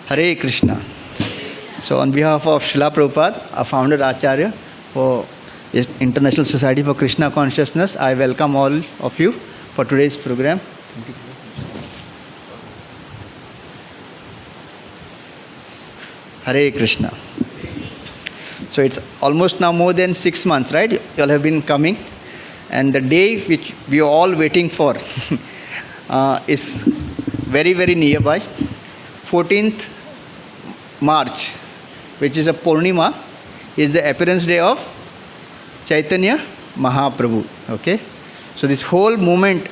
Hare Krishna. So on behalf of Srila Prabhupada, our founder Acharya for International Society for Krishna Consciousness, I welcome all of you for today's program. Hare Krishna. So it's almost now more than 6 months, right? You all have been coming. And the day which we are all waiting for is very, very nearby. 14th March, which is a Purnima, is the appearance day of Chaitanya Mahaprabhu. Okay? So this whole movement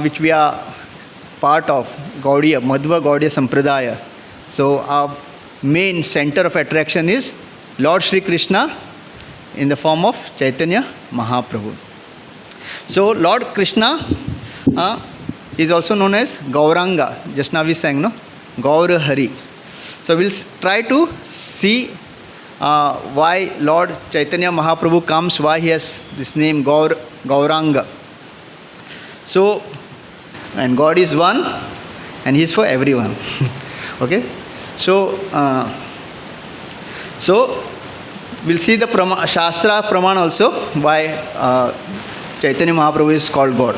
which we are part of, Gaudiya, Madhava Gaudiya Sampradaya. So our main center of attraction is Lord Shri Krishna in the form of Chaitanya Mahaprabhu. So Lord Krishna is also known as Gauranga. Just now we sang, no? Gaur Hari. So we'll try to see why Lord Chaitanya Mahaprabhu comes, why he has this name Gauranga. So, and God is one and he is for everyone. Okay? So we'll see the Shastra Praman also, why Chaitanya Mahaprabhu is called God.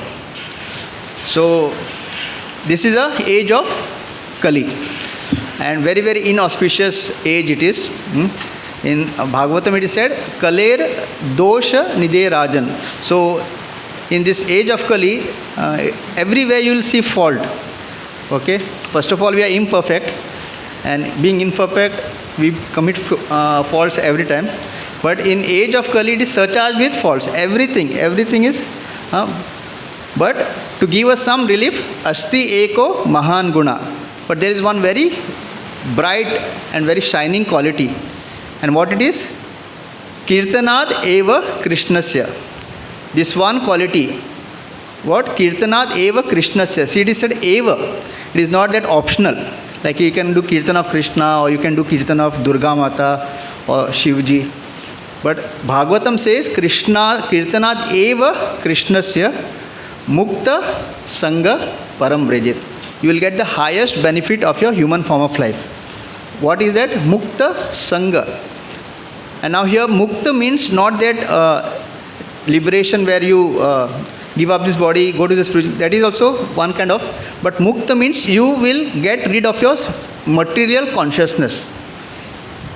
So this is the age of Kali, and very, very inauspicious age it is. In Bhagavatam it is said, Kaler dosha nide rajan. So in this age of Kali, everywhere you will see fault. Okay? First of all, we are imperfect, and being imperfect, we commit faults every time. But in age of Kali, it is surcharged with faults. Everything is. But to give us some relief, Asti Eko Mahan Guna. But there is one very bright and very shining quality. And what it is? Kirtanad Eva Krishnasya. This one quality. What? Kirtanad Eva Krishnasya. See, it is said Eva. It is not that optional. Like you can do Kirtan of Krishna, or you can do Kirtan of Durga Mata or Shivji. But Bhagavatam says Krishna Kirtanad Eva Krishnasya Mukta Sangha Param Brejit. You will get the highest benefit of your human form of life. What is that? Mukta Sangha. And now here Mukta means not that liberation where you give up this body, go to the spiritual. That is also one kind of. But Mukta means you will get rid of your material consciousness.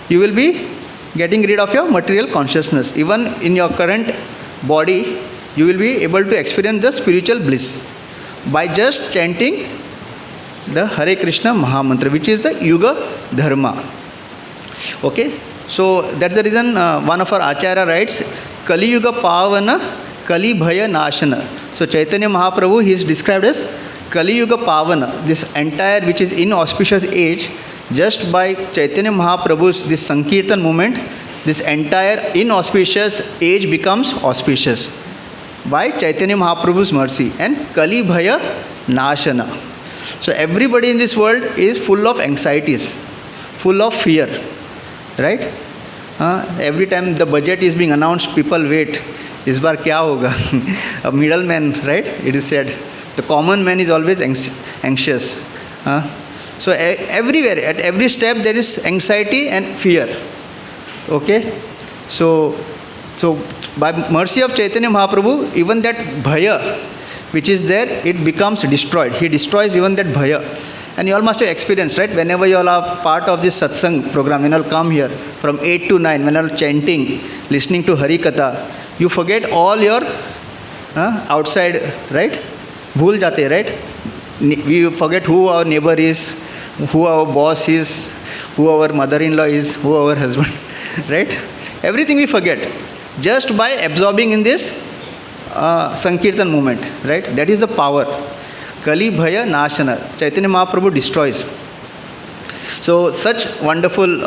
You will be getting rid of your material consciousness. Even in your current body, you will be able to experience the spiritual bliss by just chanting the Hare Krishna Mahamantra, which is the Yuga Dharma. Okay? So that's the reason one of our Acharya writes, Kaliyuga Pavana Kali Bhaya Nashana. So Chaitanya Mahaprabhu, he is described as Kaliyuga Pavana. This entire, which is inauspicious age, just by Chaitanya Mahaprabhu's this Sankirtan movement, this entire inauspicious age becomes auspicious by Chaitanya Mahaprabhu's mercy. And Kali Bhaya Nashana. So everybody in this world is full of anxieties, full of fear, right? Every time the budget is being announced, people wait. Is bar kya hoga? A middleman, right? It is said. The common man is always anxious. So everywhere, at every step, there is anxiety and fear. Okay? So by mercy of Chaitanya Mahaprabhu, even that bhaya, which is there, it becomes destroyed. He destroys even that bhaya. And you all must have experienced, right? Whenever you all are part of this satsang program, when you all come here from 8 to 9, when you all chanting, listening to Hari Katha, you forget all your outside, right? Bhul jate, right? We forget who our neighbor is, who our boss is, who our mother-in-law is, who our husband, right? Everything we forget just by absorbing in this Sankirtan movement, right? That is the power. Kali Bhaya Nashana. Chaitanya Mahaprabhu destroys. So such wonderful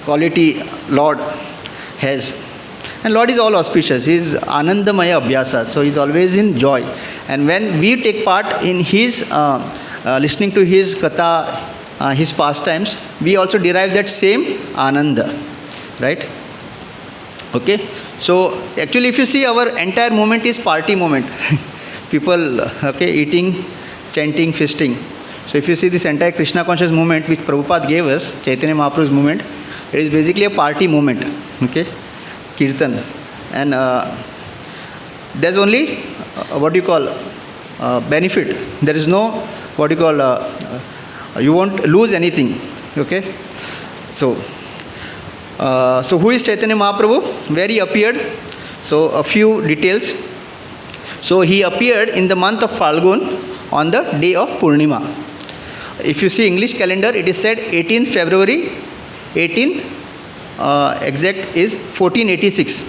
quality Lord has. And Lord is all auspicious. He is Anandamaya Abhyasa. So he is always in joy. And when we take part in his listening to his katha, his pastimes, we also derive that same Ananda. Right? Okay? So actually if you see, our entire movement is party movement. People, okay, eating, chanting, feasting. So if you see this entire Krishna conscious movement which Prabhupada gave us, Chaitanya Mahaprabhu's movement, it is basically a party movement, okay, kirtan. And there's only, what do you call, benefit. There is no, what do you call, you won't lose anything, okay. So who is Chaitanya Mahaprabhu? Where he appeared? So a few details. So he appeared in the month of Falgun on the day of Purnima. If you see English calendar, it is said 18th February, exact is 1486.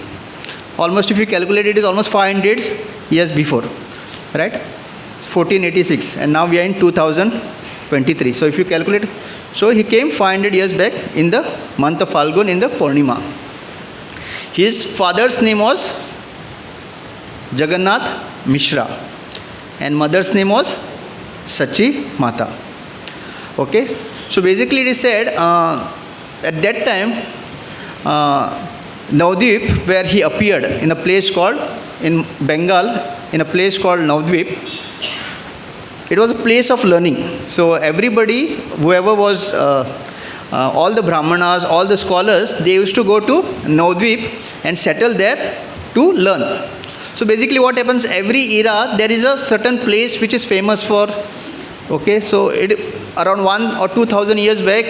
Almost, if you calculate, it is almost 500 years before, right? 1486, and now we are in 2023. So if you calculate, so he came 500 years back in the month of Falgun in the Purnima. His father's name was Jagannath Mishra, and mother's name was Sachi Mata. Okay, so basically it is said at that time, Navadvip, where he appeared in a place called, in Bengal, in a place called Navadvip, it was a place of learning. So everybody, whoever was, all the Brahmanas, all the scholars, they used to go to Navadvip and settle there to learn. So basically what happens, every era, there is a certain place which is famous for, okay, so around 1,000 or 2,000 years back,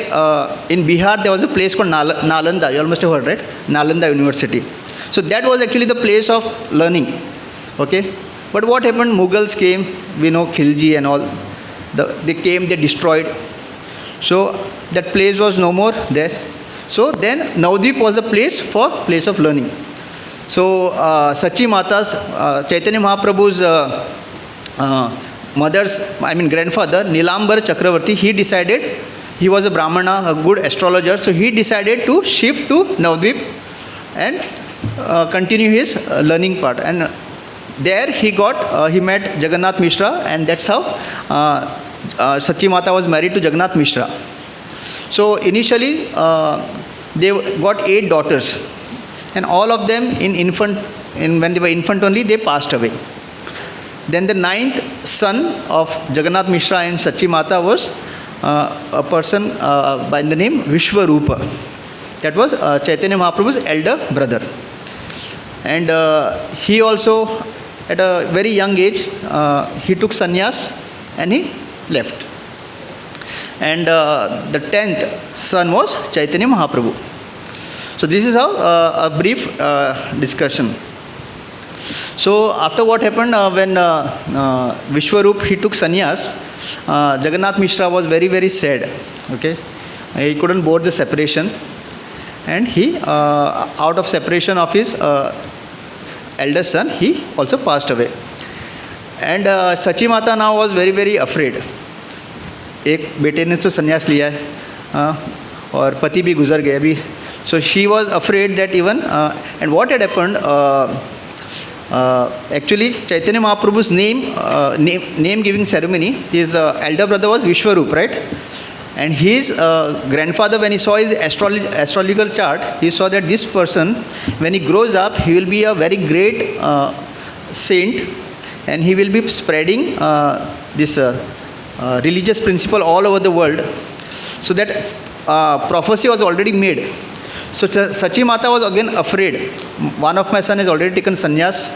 in Bihar, there was a place called Nalanda. You all must have heard, right? Nalanda University. So that was actually the place of learning. Okay. But what happened? Mughals came, we know Khilji and all. They came, they destroyed. So that place was no more there. So then Navadvip was a place of learning. So Sachi Mata's, Chaitanya Mahaprabhu's grandfather, Nilambar Chakravarti, he decided, he was a Brahmana, a good astrologer, so he decided to shift to Navadvip and continue his learning part. And there he met Jagannath Mishra, and that's how Sachi Mata was married to Jagannath Mishra. So initially they got 8 daughters, and all of them when they were infant only, they passed away. Then the 9th son of Jagannath Mishra and Sachi Mata was a person by the name Vishwarupa. That was Chaitanya Mahaprabhu's elder brother. And he also, at a very young age, he took sannyas and he left. And the 10th son was Chaitanya Mahaprabhu. So this is how a brief discussion. So after what happened, when Vishwarup, he took sannyas, Jagannath Mishra was very, very sad. Okay, he couldn't bear the separation, and he, out of separation of his elder son, he also passed away. And Sachi Mata now was very, very afraid. एक बेटे ने तो संन्यास लिया है और पति भी गुजर गए अभी. So she was afraid that even and what had happened, actually Chaitanya Mahaprabhu's name giving ceremony, his elder brother was Vishwarup, right? And his grandfather, when he saw his astrological chart, he saw that this person, when he grows up, he will be a very great saint, and he will be spreading this religious principle all over the world. So that prophecy was already made. So Sachi Mata was again afraid. One of my son has already taken sannyas,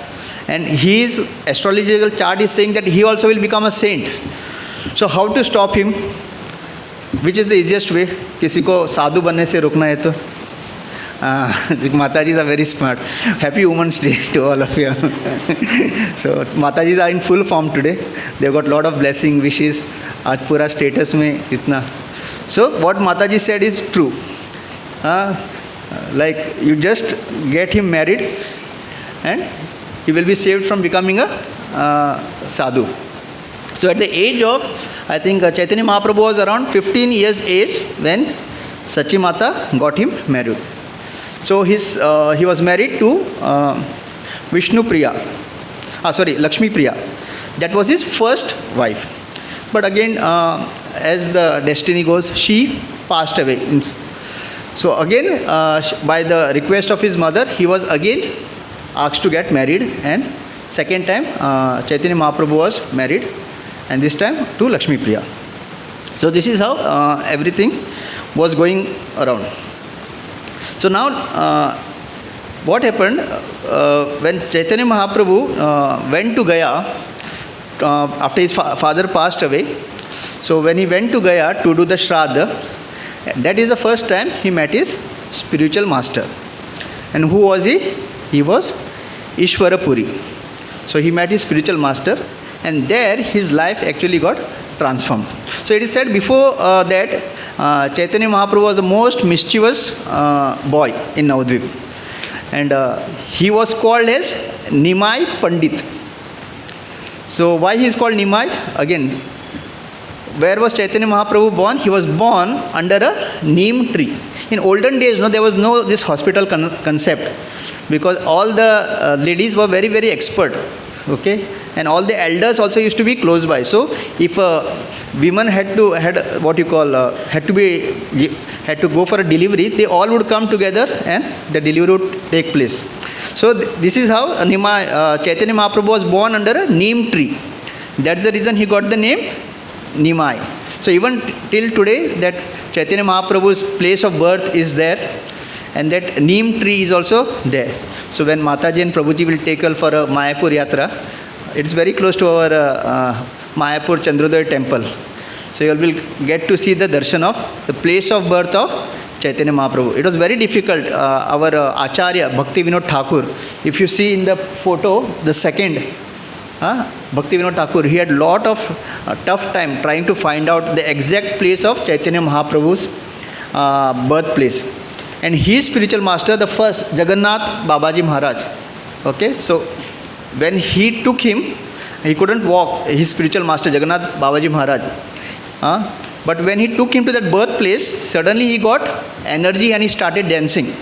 and his astrological chart is saying that he also will become a saint. So how to stop him? Which is the easiest way? किसी को साधु बनने से रोकना है तो Matajis are very smart. Happy Women's Day to all of you. So Matajis are in full form today. They've got a lot of blessing, wishes. आज पूरा status में इतना. So what Mataji said is true. Like you just get him married, and he will be saved from becoming a sadhu. So at the age of, I think Chaitanya Mahaprabhu was around 15 years age when Sachi Mata got him married. So he was married to Lakshmi Priya. That was his first wife. But again, as the destiny goes, she passed away. So again, by the request of his mother, he was again asked to get married, and second time Chaitanya Mahaprabhu was married, and this time to Lakshmi Priya. So this is how everything was going around. So now, what happened when Chaitanya Mahaprabhu went to Gaya after his father passed away? So when he went to Gaya to do the Suhrdh, that is the first time he met his spiritual master. And who was he? He was Ishwarapuri. So he met his spiritual master, and there his life actually got transformed. So it is said before that Chaitanya Mahaprabhu was the most mischievous boy in Navadvip. And he was called as Nimai Pandit. So why he is called Nimai? Again, where was Chaitanya Mahaprabhu born? He was born under a neem tree. In olden days, there was no this hospital concept, because all the ladies were very, very expert. Okay, and all the elders also used to be close by. So if women had to go for a delivery, they all would come together and the delivery would take place. So this is how Chaitanya Mahaprabhu was born under a neem tree. That's the reason he got the name Nimai. So even till today, that Chaitanya Mahaprabhu's place of birth is there, and that neem tree is also there. So when Mataji and Prabhuji will take her for a Mayapur Yatra, it's very close to our Mayapur Chandrodaya temple. So you will get to see the darshan of the place of birth of Chaitanya Mahaprabhu. It was very difficult. Our Acharya, Bhakti Vinod Thakur, if you see in the photo, the second, Bhakti Vinod Thakur, he had lot of tough time trying to find out the exact place of Chaitanya Mahaprabhu's birthplace. And his spiritual master, the first, Jagannath Babaji Maharaj. Okay, so when he took him, he couldn't walk, his spiritual master, Jagannath Babaji Maharaj. But when he took him to that birthplace, suddenly he got energy and he started dancing.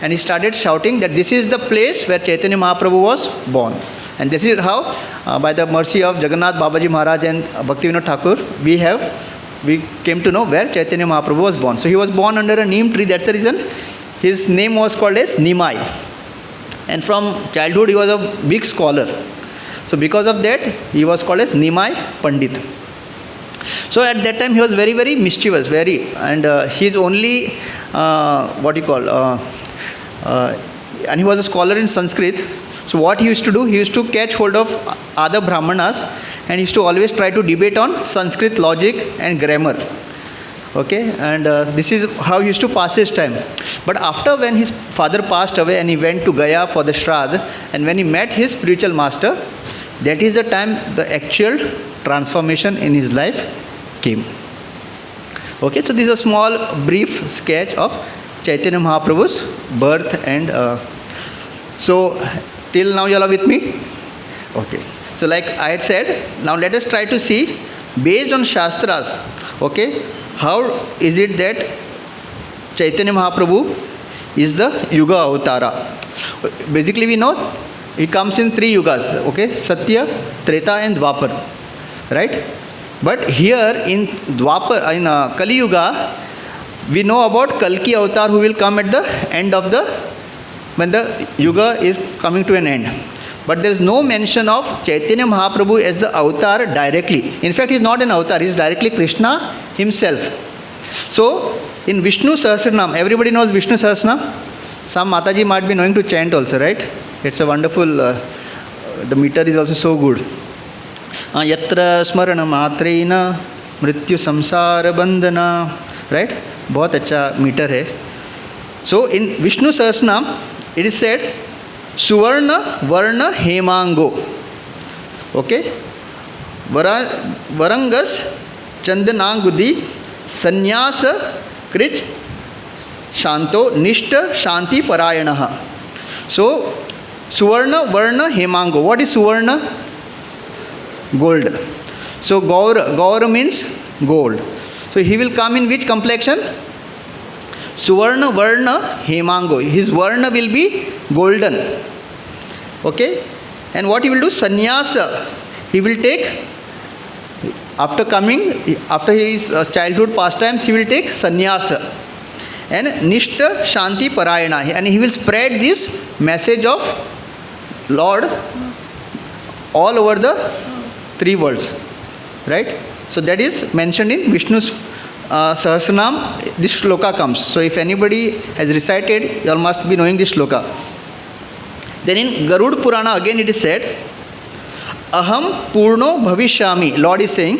And he started shouting that this is the place where Chaitanya Mahaprabhu was born. And this is how, by the mercy of Jagannath Babaji Maharaj and Bhakti Vinod Thakur, we came to know where Chaitanya Mahaprabhu was born. So he was born under a neem tree. That's the reason his name was called as Nimai. And from childhood he was a big scholar. So because of that, he was called as Nimai Pandit. So at that time he was very, very mischievous, and he's only and he was a scholar in Sanskrit. So what he used to do, he used to catch hold of other Brahmanas and he used to always try to debate on Sanskrit logic and grammar. Okay, and this is how he used to pass his time. But after when his father passed away and he went to Gaya for the Suhrdh, and when he met his spiritual master, that is the time the actual transformation in his life came. Okay, so this is a small brief sketch of Chaitanya Mahaprabhu's birth. And so till now you all are with me? Okay, so like I had said, now let us try to see, based on Shastras, okay, how is it that Chaitanya Mahaprabhu is the Yuga Avatara. Basically we know he comes in 3 yugas, okay, Satya, Treta and Dwapar, right? But here in Dwapar, in Kaliyuga, we know about Kalki Avatar, who will come at the end of when the Yuga is coming to an end. But there is no mention of Chaitanya Mahaprabhu as the avatar directly. In fact, he is not an avatar, he is directly Krishna himself. So, in Vishnu Sahasranam, everybody knows Vishnu Sahasranam? Some Mataji might be knowing to chant also, right? It's a wonderful, the meter is also so good. Yatra smarana matreina mrityu samsara bandhana, right? बहुत अच्छा metre है. So in Vishnu Sahasranam, it is said Suvarna Varna Hemango. Okay? Varangas Chandanangudi Sanyasa Krich Shanto Nishta Shanti Parayanaha. So Suvarna Varna Hemango. What is Suvarna? Gold. So Gaura means gold. So he will come in which complexion? Suvarna Varna Hemango. His Varna will be golden. Okay? And what he will do? Sannyasa. He will take, after his childhood pastimes, he will take sannyasa. And Nishta Shanti Parayana. And he will spread this message of Lord all over the 3 worlds. Right? So that is mentioned in Vishnu's Sahasranam. This shloka comes. So if anybody has recited, you all must be knowing this shloka. Then in Garud Purana again it is said, Aham Purno Bhavishyami. Lord is saying,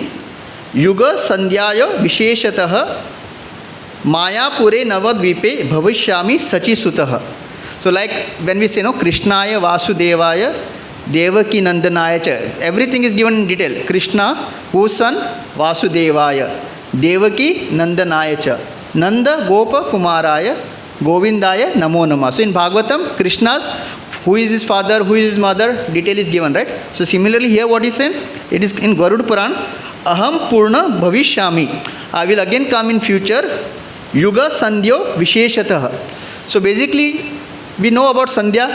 Yuga Sandhyaya Visheshatah Mayapure Navadvipe Bhavishyami Sachi Sutah. So like when we say, no, Krishnaya Vasudevaya Devaki Nandanaya cha. Everything is given in detail. Krishna, whose son? Vasudevaya. Devaki Nandanaya cha. Nanda Gopa Kumaraya Govindaya Namo Namah. So in Bhagavatam, Krishna's, who is his father, who is his mother, detail is given, right? So similarly here what is said? It is in Garud Puran, Aham Purna Bhavishyami. I will again come in future. Yuga Sandhyo Visheshatah. So basically, we know about Sandhya.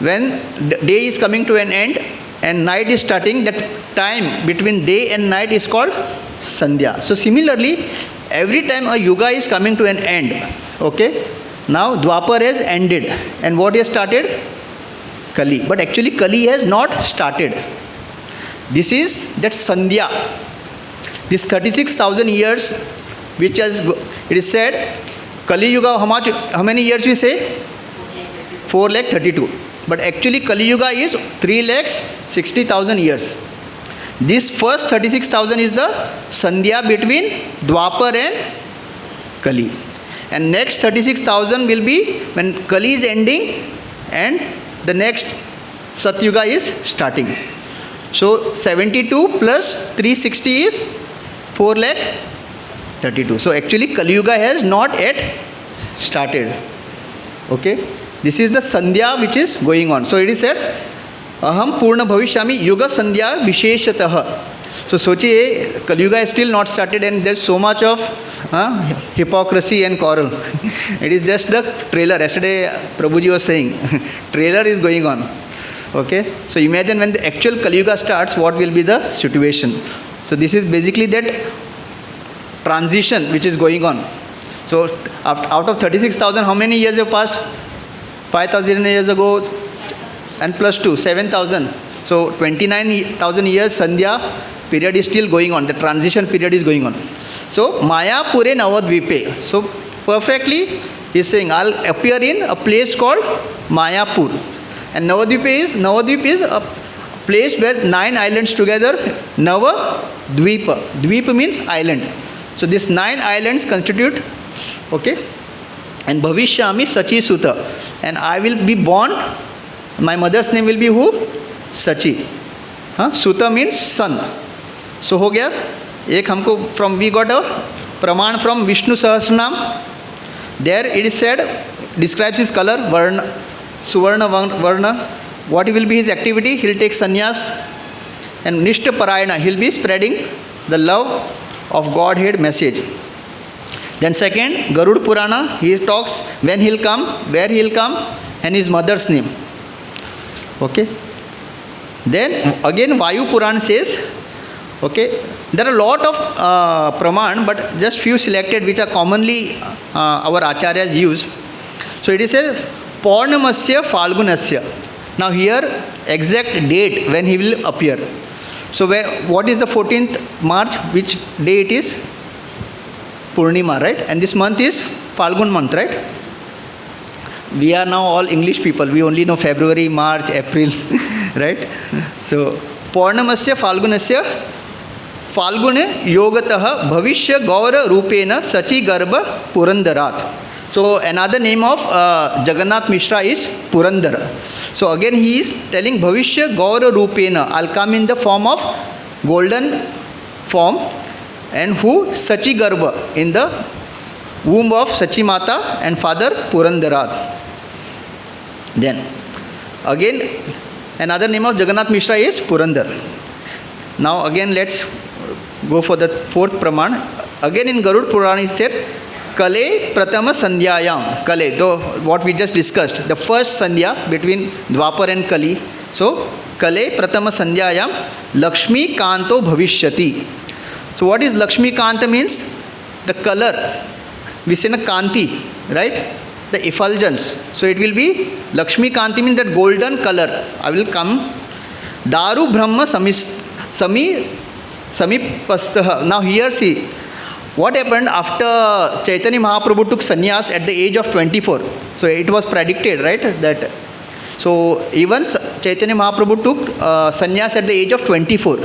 When day is coming to an end and night is starting, that time between day and night is called Sandhya. So similarly, every time a yuga is coming to an end, okay, now Dwapar has ended. And what has started? Kali. But actually Kali has not started. This is that Sandhya. This 36,000 years, which has, it is said, Kaliyuga, how many years we say? 4,32,000. But actually Kaliyuga is 3,60,000 years. This first 36,000 is the Sandhya between Dwapar and Kali. And next 36,000 will be when Kali is ending and the next Satyuga is starting. So 72 plus 360 is 4,32,000. So actually Kaliyuga has not yet started. Okay. This is the Sandhya which is going on. So it is said, Aham Purna Bhavishyami Yuga Sandhya Visheshatah. So sochiye, Kaliyuga is still not started and there's so much of hypocrisy and quarrel. It is just the trailer. Yesterday Prabhuji was saying, trailer is going on. Okay. So imagine when the actual Kaliyuga starts, what will be the situation. So this is basically that transition which is going on. So out of 36,000, how many years have passed? 5,000 years ago and plus 2, 7,000. So 29,000 years Sandhya period is still going on. The transition period is going on. So Mayapure Navadvipe. So perfectly he is saying, I'll appear in a place called Mayapur. And Navadvip is a place where 9 islands together. Navadvipa. Dvipa means island. So these 9 islands constitute, okay. And Bhavishyami Sachi Suta. And I will be born. My mother's name will be who? Sachi. Suta means son. So ho gaya. Ek humko from, we got a praman from Vishnu Sahasranam. There it is said, describes his color, Varna, Suvarna Varna. What will be his activity? He'll take sannyas. And Nishta Parayana. He'll be spreading the love of Godhead message. Then second, Garud Purana, he talks when he'll come, where he'll come, and his mother's name. Okay. Then again Vayu Purana says, okay, there are a lot of praman, but just few selected which are commonly our acharyas use. So it is said, Paurnamasya Falgunasya. Now here exact date when he will appear. So what is the 14th March? Which day it is? Purnima, right? And this month is Falgun month, right? We are now all English people. We only know February, March, April, right? So, Paurnamasya Falgunasya Falgune Yogataha Bhavishya Gaura Rupena Sachi Garba Purandarat. So, another name of Jagannath Mishra is Purandara. So, again he is telling Bhavishya Gaura Rupena. I'll come in the form of golden form. And who? Sachi Garba, in the womb of Sachi Mata and father Purandarat. Then again another name of Jagannath Mishra is Purandar. Now again let's go for the fourth praman. Again in Garud Purana is said, Kale Pratama Sandhyayam. Kale, though what we just discussed, the first Sandhya between Dwapar and Kali. So Kale Pratama Sandhyayam Lakshmi Kanto Bhavishyati. So what is Lakshmi Kanta means? The color. We say na Kanti, right? The effulgence. So it will be Lakshmi Kanti means that golden color. I will come. Daru Brahma Sami samipastah. Now here see, what happened after Chaitanya Mahaprabhu took sannyas at the age of 24. So it was predicted, right, that so even Chaitanya Mahaprabhu took sannyas at the age of 24.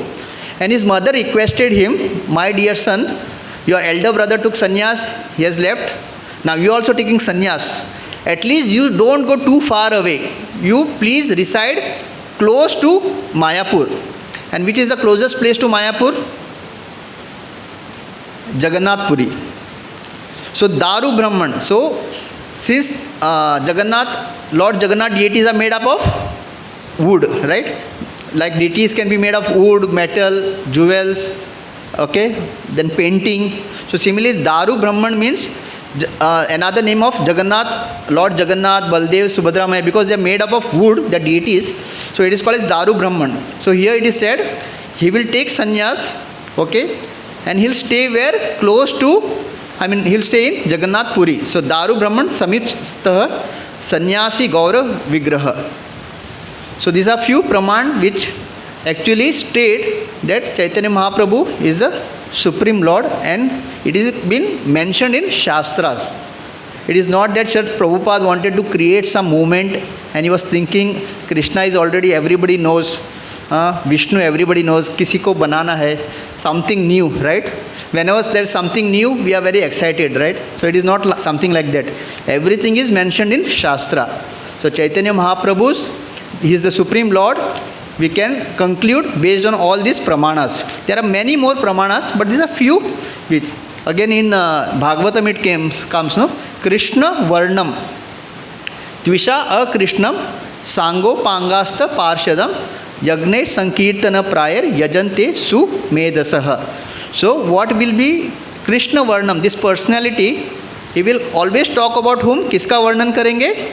And his mother requested him, my dear son, your elder brother took sannyas, he has left. Now you also taking sannyas. At least you don't go too far away. You please reside close to Mayapur. And which is the closest place to Mayapur? Jagannath Puri. So Daru Brahman. So since Lord Jagannath deities are made up of wood, right? Like deities can be made of wood, metal, jewels, okay, then painting. So similarly, Daru Brahman means another name of Jagannath, Lord Jagannath, Baldev, Subhadra Maya, because they are made up of wood, the deities. So it is called as Daru Brahman. So here it is said, he will take sannyas, okay, and he'll stay where? Close to, he'll stay in Jagannath Puri. So Daru Brahman samipstah sannyasi gaura vigraha. So these are few praman which actually state that Chaitanya Mahaprabhu is the Supreme Lord, and it is been mentioned in Shastras. It is not that Sri Prabhupada wanted to create some movement and he was thinking Krishna is already everybody knows, Vishnu everybody knows, kisi ko banana hai, something new, right? Whenever there is something new, we are very excited, right? So it is not something like that. Everything is mentioned in Shastra. So Chaitanya Mahaprabhu's, he is the Supreme Lord. We can conclude based on all these pramanas. There are many more pramanas, but these are few which, again in Bhagavatam it comes, no? Krishna Varnam, Tvisha Akrishnam, Sango Pangasta Parshadam, Yagne Sankirtana Prayar Yajante Su Medasaha. So what will be Krishna Varnam? This personality, he will always talk about whom? Kiska Varnan karenge?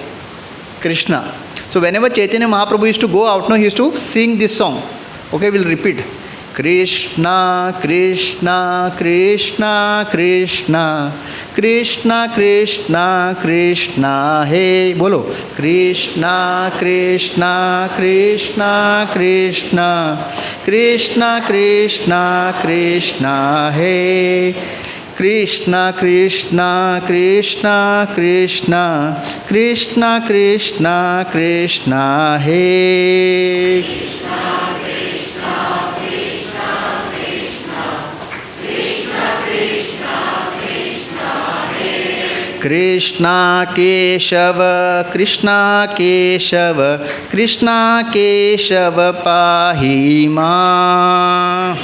Krishna. So whenever Chaitanya Mahaprabhu used to go out, he used to sing this song. Okay, we'll repeat. Krishna, Krishna, Krishna, Krishna, Krishna, Krishna, Krishna, hey, bolo. Krishna, Krishna, Krishna, Krishna, Krishna, Krishna, Krishna, hey. Krishna, Krishna, Krishna, Krishna, Krishna, Krishna, Krishna, hey. Krishna Keshava, Krishna Keshava, Krishna Keshava Pahi Ma.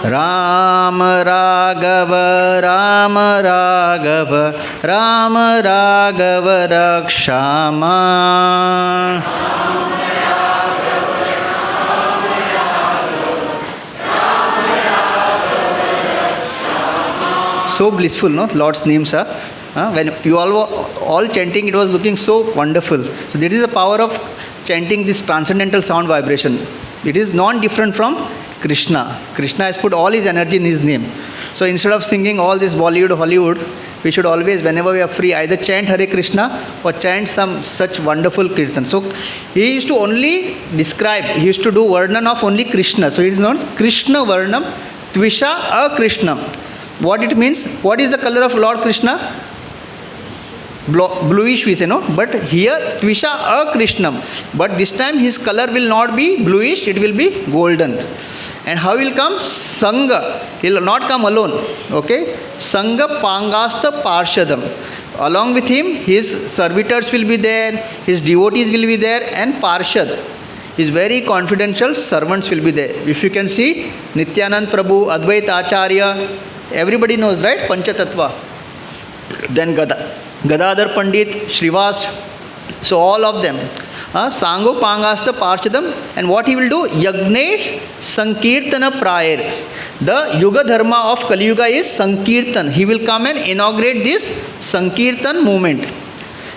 Ram Raghava, Ram Raghava, Ram Raghava Rakshama. So blissful, no? Lord's names are. When you all chanting, it was looking so wonderful. So this is the power of chanting this transcendental sound vibration. It is non-different from Krishna. Krishna has put all his energy in his name. So instead of singing all this Bollywood, Hollywood, we should always, whenever we are free, either chant Hare Krishna or chant some such wonderful kirtan. So he used to only describe, he used to do Varnan of only Krishna. So it is known as Krishna Varnam, Tvisha Akrishnam. What it means? What is the color of Lord Krishna? Bluish we say, no? But here Tvisha Akrishnam. But this time his color will not be bluish, it will be golden. And how will come? Sangha. He will not come alone. Okay? Sangha Pangasta Parshadam. Along with him, his servitors will be there, his devotees will be there, and Parshad, his very confidential servants will be there. If you can see, Nityanand Prabhu, Advaita Acharya, everybody knows, right? Panchatattva. Then Gadadhar Pandit, Srivas, so all of them. Sango Pangasta Parshadam, and what he will do? Yagnesh Sankirtana Prayar. The Yuga Dharma of Kaliyuga is Sankirtan. He will come and inaugurate this Sankirtan movement.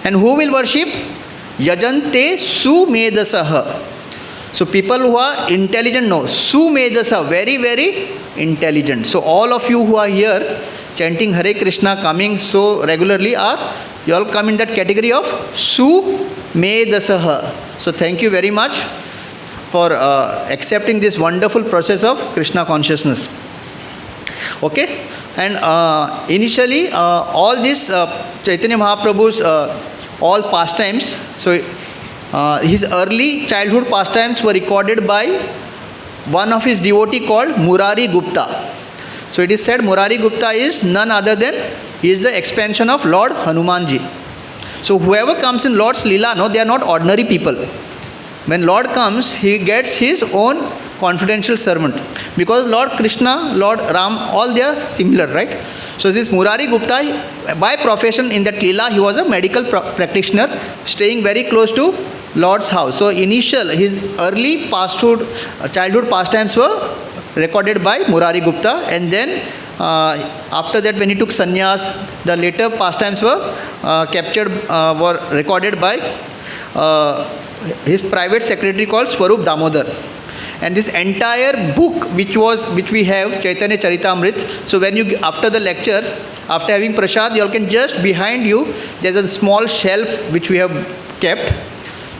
And who will worship? Yajante Sumedasaha. So people who are intelligent know. Sumedasa, very, very intelligent. So all of you who are here chanting Hare Krishna, coming so regularly, are you all come in that category of Su-me-dasaha. So thank you very much for accepting this wonderful process of Krishna consciousness. Okay, and initially all these Chaitanya Mahaprabhu's all pastimes, so his early childhood pastimes were recorded by one of his devotee called Murari Gupta. So it is said Murari Gupta is none other than, he is the expansion of Lord Hanumanji. So whoever comes in Lord's Leela, no, they are not ordinary people. When Lord comes, he gets his own confidential servant. Because Lord Krishna, Lord Ram, all they are similar, right? So this Murari Gupta, by profession in that Leela, he was a medical practitioner, staying very close to Lord's house. So his early childhood pastimes were recorded by Murari Gupta, and then after that, when he took sannyas, the later pastimes were recorded by his private secretary called Swarup Damodar. And this entire book which we have, Chaitanya Charitamrit, so when you, after the lecture, after having prasad, you all can just behind you, there's a small shelf which we have kept.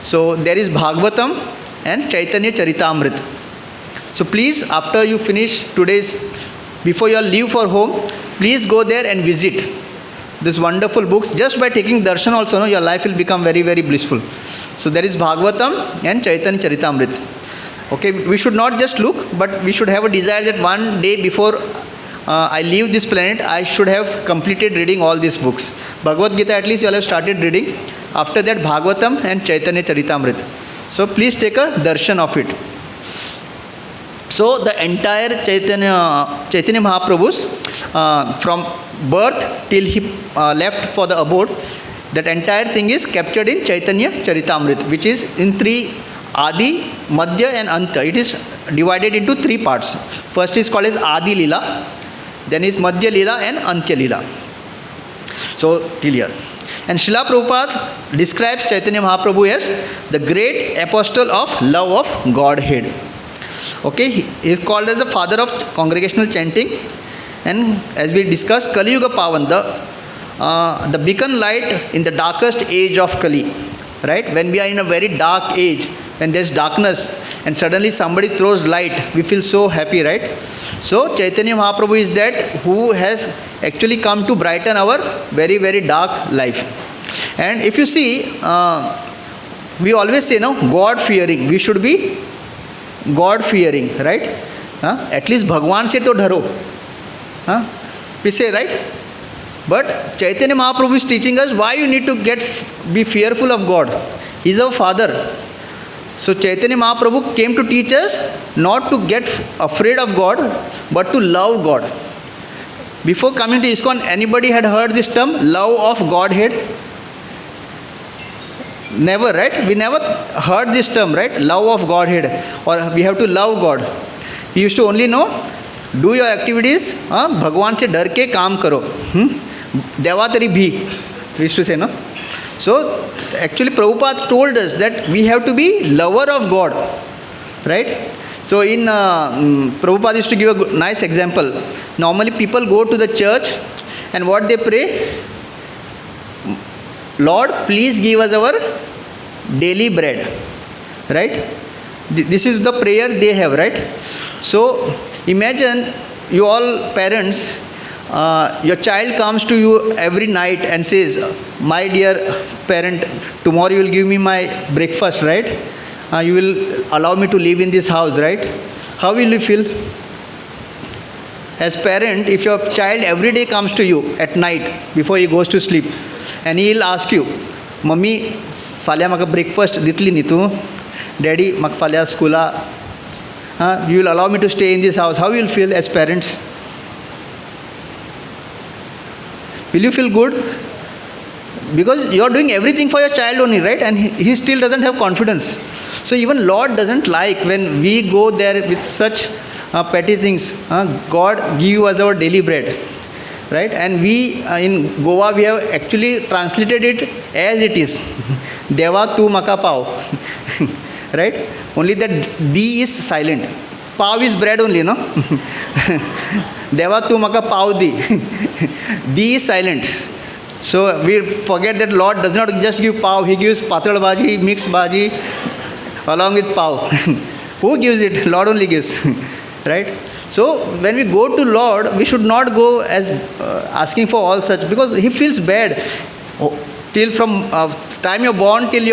So there is Bhagavatam and Chaitanya Charitamrit. So please, after you finish before you all leave for home, please go there and visit these wonderful books. Just by taking darshan also, no, your life will become very, very blissful. So there is Bhagavatam and Chaitanya Charitamrit. Okay, we should not just look, but we should have a desire that one day before I leave this planet, I should have completed reading all these books. Bhagavad Gita, at least you all have started reading. After that, Bhagavatam and Chaitanya Charitamrit. So please take a darshan of it. So the entire Chaitanya Mahaprabhu's, from birth till he left for the abode, that entire thing is captured in Chaitanya Charitamrit, which is in 3 Adi, Madhya and Anta. It is divided into 3 parts. First is called as Adi Lila, then is Madhya Lila and Antya Lila. So till here. And Srila Prabhupada describes Chaitanya Mahaprabhu as the great apostle of love of Godhead. Okay, he is called as the father of congregational chanting. And as we discussed, Kaliyuga Pavan, the beacon light in the darkest age of Kali. Right? When we are in a very dark age, when there's darkness and suddenly somebody throws light, we feel so happy, right? So Chaitanya Mahaprabhu is that who has actually come to brighten our very, very dark life. And if you see, we always say, no, God-fearing. We should be God-fearing, right? At least Bhagwan se to dharo. We say, right? But Chaitanya Mahaprabhu is teaching us why you need to be fearful of God. He is our father. So Chaitanya Mahaprabhu came to teach us not to get afraid of God, but to love God. Before coming to ISKCON, anybody had heard this term, love of Godhead? Never, right? We never heard this term, right? Love of Godhead, or we have to love God. We used to only know, do your activities, Bhagwan se dar ke kaam karo. Devatari bhi, we used to say, no? So, actually Prabhupada told us that we have to be lover of God, right? So, in Prabhupada used to give a nice example. Normally people go to the church and what they pray? Lord, please give us our daily bread, right? This is the prayer they have, right? So, imagine you all parents, your child comes to you every night and says, my dear parent, tomorrow you will give me my breakfast, right? You will allow me to live in this house, right? How will you feel? As parent, if your child every day comes to you at night before he goes to sleep, and he will ask you, Mummy, falya maka breakfast ditli ni tu? Daddy, mak falya skula? You will allow me to stay in this house. How you will feel as parents? Will you feel good? Because you are doing everything for your child only, right? And he still doesn't have confidence. So even Lord doesn't like when we go there with such petty things. God give us our daily bread, right? And we in Goa we have actually translated it as it is. Deva tu maka pav, right? Only that D is silent. Pav is bread only, no? Deva tu maka pav di. D is silent. So we forget that Lord does not just give pav, He gives patal bhaji, mixed bhaji, along with pav. Who gives it? Lord only gives. Right? So when we go to Lord, we should not go as asking for all such, because He feels bad. Till from time you're born till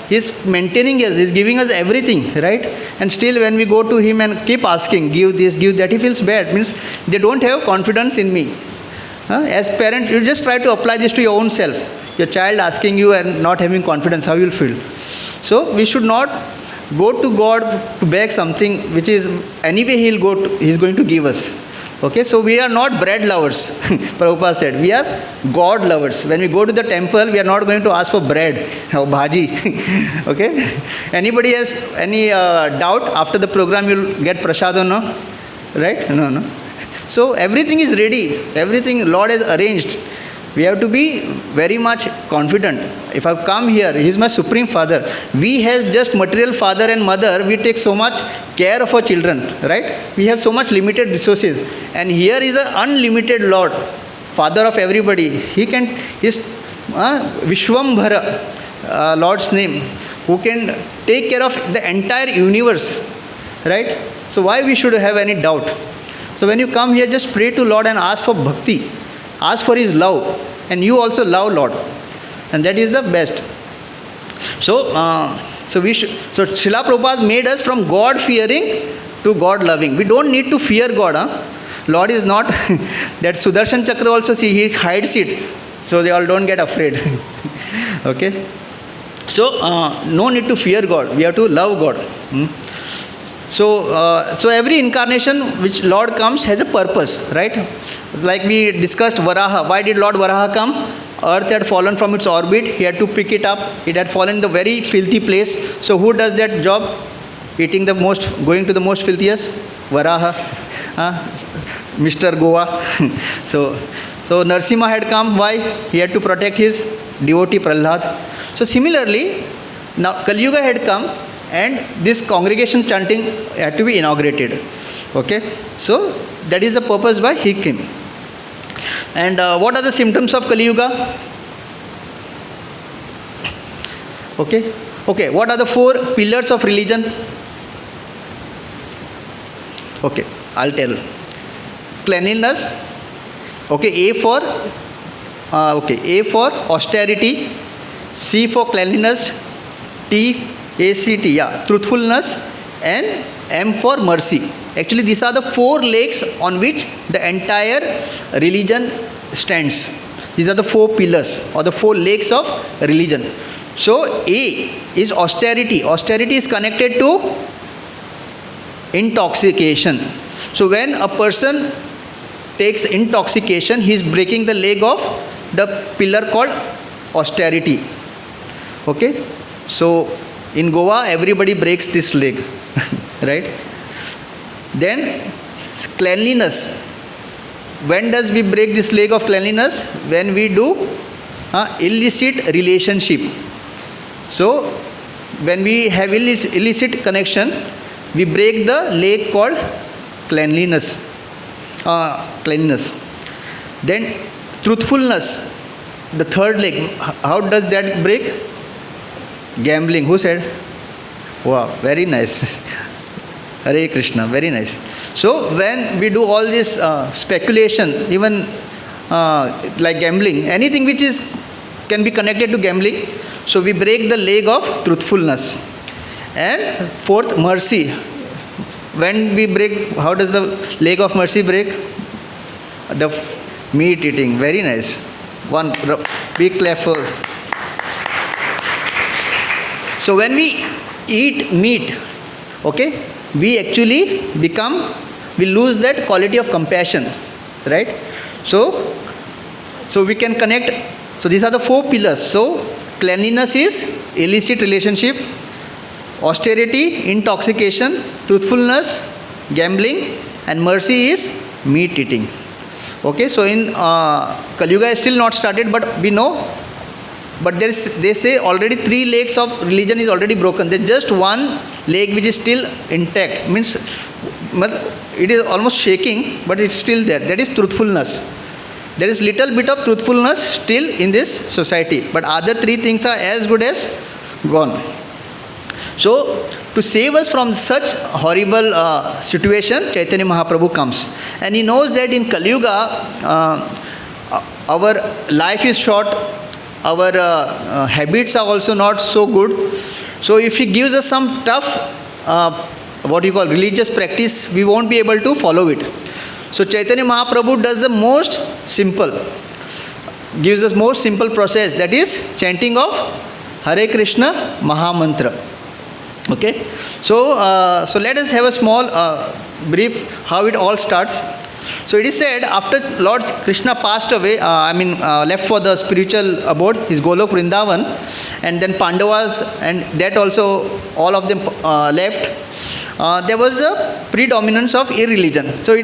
He's maintaining us, He's giving us everything, right? And still when we go to Him and keep asking, give this, give that, He feels bad. Means they don't have confidence in me. As parent, you just try to apply this to your own self. Your child asking you and not having confidence, how you will feel. So we should not go to God to beg something which is anyway He's going to give us. Okay, so we are not bread lovers. Prabhupada said, we are God lovers. When we go to the temple, we are not going to ask for bread or bhaji. Okay, anybody has any doubt after the program you'll get prasad or no? Right? No. So everything is ready. Everything Lord has arranged. We have to be very much confident. If I've come here, He is my Supreme Father. We as just material father and mother, we take so much care of our children, right? We have so much limited resources. And here is an unlimited Lord, Father of everybody. He's Vishwambhara, Lord's name, who can take care of the entire universe, right? So why we should have any doubt? So when you come here, just pray to Lord and ask for bhakti. Ask for His love, and you also love Lord, and that is the best. So Srila Prabhupada made us from God fearing to God loving. We don't need to fear God. Lord is not that Sudarshan Chakra also. See, He hides it, so they all don't get afraid. Okay. So no need to fear God. We have to love God. So every incarnation which Lord comes has a purpose, right? Like we discussed Varaha. Why did Lord Varaha come? Earth had fallen from its orbit. He had to pick it up. It had fallen in the very filthy place. So who does that job? Going to the most filthiest? Varaha. Mr. Goa. So Narsimha had come. Why? He had to protect his devotee Prahlad. So similarly, now Kaliyuga had come, and this congregation chanting had to be inaugurated. Okay, so that is the purpose why he came. And what are the symptoms of Kaliyuga? Okay, what are the 4 pillars of religion? Okay, I'll tell. Cleanliness. Okay, A for austerity, C for cleanliness, truthfulness, and M for mercy. Actually, these are the 4 legs on which the entire religion stands. These are the 4 pillars or the 4 legs of religion. So, A is austerity. Austerity is connected to intoxication. So, when a person takes intoxication, he is breaking the leg of the pillar called austerity. Okay? So, in Goa, everybody breaks this leg, right? Then, cleanliness. When does we break this leg of cleanliness? When we do illicit relationship. So, when we have illicit connection, we break the leg called cleanliness. Then, truthfulness, the 3rd leg. How does that break? Gambling. Who said? Wow, very nice. Hare Krishna, very nice. So when we do all this speculation, even like gambling, anything which can be connected to gambling, so we break the leg of truthfulness. And 4th, mercy. When we break, how does the leg of mercy break? The meat eating. Very nice. One big clap for. So when we eat meat, okay, we actually we lose that quality of compassion, right? So we can connect. So these are the 4 pillars. So cleanliness is illicit relationship, austerity, intoxication, truthfulness, gambling, and mercy is meat eating. Okay, so in Kaliyuga is still not started, but we know. But they say already 3 legs of religion is already broken. There's just 1 leg which is still intact. Means it is almost shaking, but it's still there. That is truthfulness. there is little bit of truthfulness still in this society. But other three things are as good as gone. So, to save us from such horrible situation, Chaitanya Mahaprabhu comes. And he knows that in Kaliyuga, our life is short, our habits are also not so good. So, if he gives us some tough, religious practice, we won't be able to follow it. So, Chaitanya Mahaprabhu does the most simple, gives us most simple process, that is chanting of Hare Krishna Mahamantra. Okay, so let us have a small brief how it all starts. So it is said after Lord Krishna passed away, left for the spiritual abode, his Golok Vrindavan, and then Pandavas and that also all of them left. There was a predominance of irreligion. So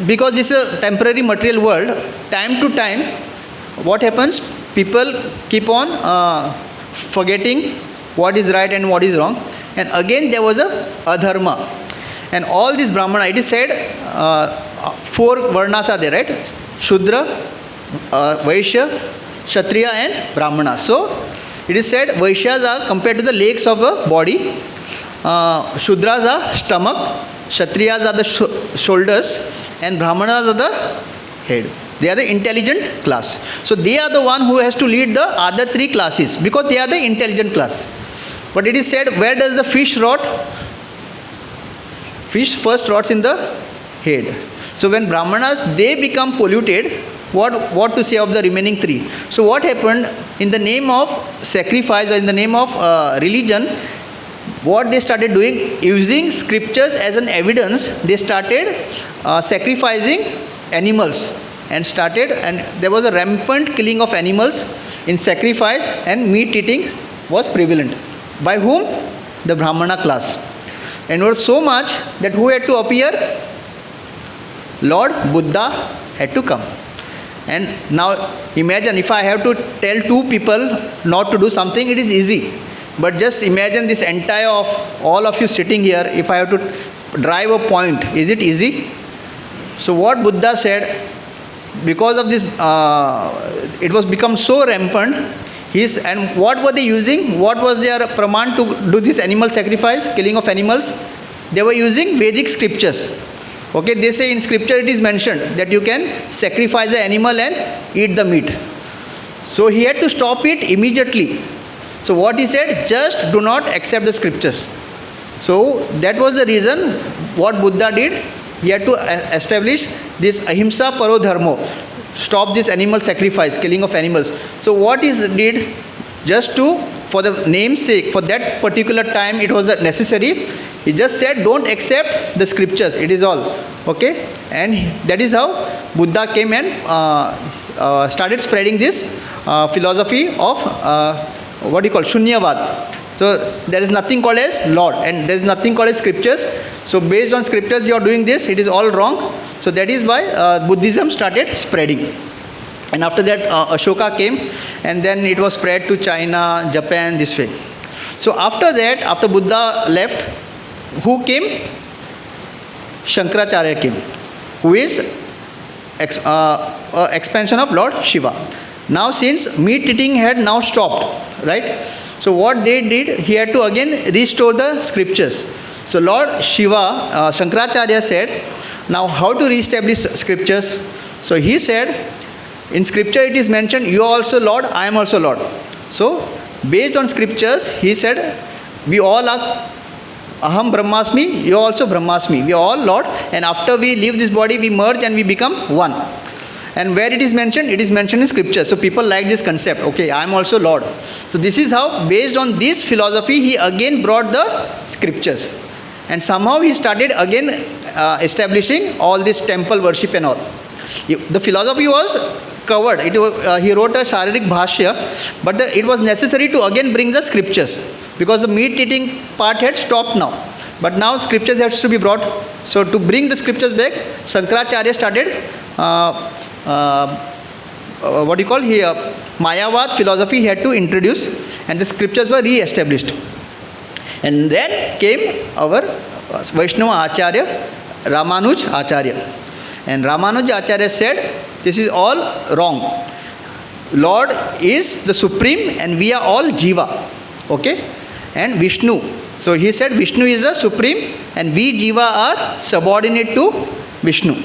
because this is a temporary material world, time to time, what happens? People keep on forgetting what is right and what is wrong. And again there was a adharma. And all these brahmana, it is said, 4 varnas are there, right? Shudra, Vaishya, Kshatriya and Brahmana. So it is said Vaishyas are compared to the legs of a body, Shudras are stomach, Kshatriyas are the shoulders, and Brahmanas are the head. They are the intelligent class. So they are the one who has to lead the other 3 classes because they are the intelligent class. But it is said, where does the fish rot? Fish first rots in the head. So when Brahmanas, they become polluted, what to say of the remaining 3? So what happened in the name of sacrifice or in the name of religion, what they started doing, using scriptures as an evidence, they started sacrificing animals and there was a rampant killing of animals in sacrifice, and meat eating was prevalent. By whom? The Brahmana class. And it was so much that who had to appear? Lord Buddha had to come. And now imagine if I have to tell 2 people not to do something, it is easy. But just imagine this entire of all of you sitting here, if I have to drive a point, is it easy? So what Buddha said, because of this, it was become so rampant, and what were they using? What was their praman to do this animal sacrifice, killing of animals? They were using Vedic scriptures. Okay, they say in scripture it is mentioned that you can sacrifice the animal and eat the meat. So he had to stop it immediately. So what he said, just do not accept the scriptures. So that was the reason what Buddha did. He had to establish this ahimsa paro dharmo. Stop this animal sacrifice, killing of animals. So what he did, just for the name's sake, for that particular time it was necessary, he just said don't accept the scriptures, it is all. Okay, and that is how Buddha came and started spreading this philosophy of Shunyavad. So there is nothing called as Lord and there is nothing called as scriptures. So based on scriptures you are doing this, it is all wrong. So that is why Buddhism started spreading. And after that Ashoka came, and then it was spread to China, Japan, this way. So after that, after Buddha left, who came? Shankaracharya came, who is expansion of Lord Shiva. Now since meat eating had now stopped, right? So what they did, he had to again restore the scriptures. So Lord Shiva, Shankaracharya said, now how to reestablish scriptures? So he said, in scripture it is mentioned, you are also Lord, I am also Lord. So based on scriptures, he said, we all are Aham Brahmasmi, you are also Brahmasmi. We are all Lord, and after we leave this body, we merge and we become one. And where it is mentioned in scripture. So people like this concept, okay, I am also Lord. So this is how, based on this philosophy, he again brought the scriptures. And somehow he started again establishing all this temple worship and all. The philosophy was covered. He wrote a Sharirik Bhashya, but it was necessary to again bring the scriptures, because the meat eating part had stopped now. But now scriptures has to be brought. So to bring the scriptures back, Shankaracharya started Mayavad philosophy he had to introduce, and the scriptures were re-established. And then came our Vaishnava Acharya, Ramanuj Acharya. And Ramanuj Acharya said, This is all wrong. Lord is the supreme and we are all jiva. Okay? And Vishnu. So he said Vishnu is the supreme and we jiva are subordinate to Vishnu.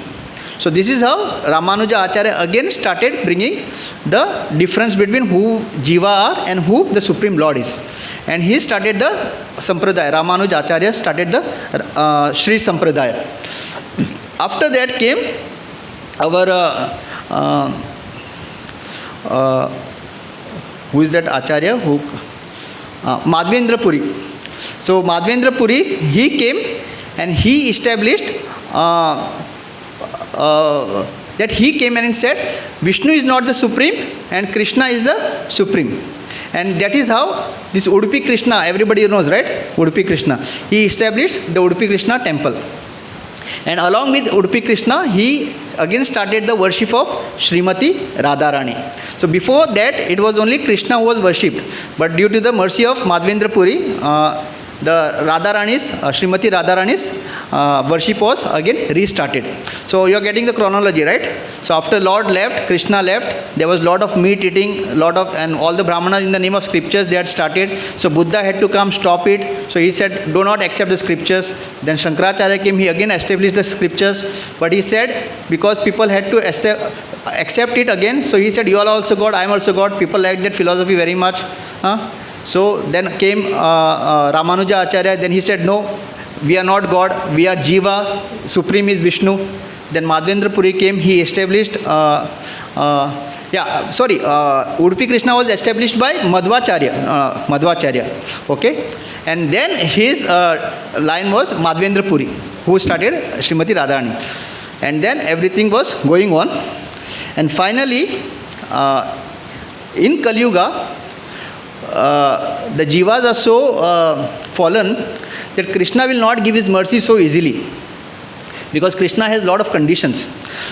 So this is how Ramanuja Acharya again started bringing the difference between who jiva are and who the supreme Lord is. And he started the Sampradaya. Ramanuja Acharya started the Sri Sampradaya. After that came our who is that Acharya? Madhavendra Puri. So Madhavendra Puri, he came and he established that he came and said Vishnu is not the supreme and Krishna is the supreme. And that is how this Udupi Krishna, everybody knows, right? Udupi Krishna. He established the Udupi Krishna temple. And along with Udupi Krishna, he again started the worship of Srimati Radharani. So before that, it was only Krishna who was worshipped. But due to the mercy of Madhavendra Puri, the Radharani's, Srimati Radharani's worship was again restarted. So you are getting the chronology, right? So after Lord left, Krishna left, there was lot of meat eating, and all the Brahmanas in the name of scriptures, they had started. So Buddha had to come stop it. So he said, do not accept the scriptures. Then Shankaracharya came, he again established the scriptures. But he said, because people had to accept it again, so he said, you are also God, I am also God. People liked that philosophy very much. So then came Ramanuja Acharya, then he said, no, we are not God, we are Jiva, supreme is Vishnu. Then Madhavendra Puri came, he established, Udupi Krishna was established by Madhvacharya, okay? And then his line was Madhavendra Puri, who started Srimati Radharani. And then everything was going on. And finally, in Kaliyuga, the jivas are so fallen that Krishna will not give his mercy so easily, because Krishna has a lot of conditions.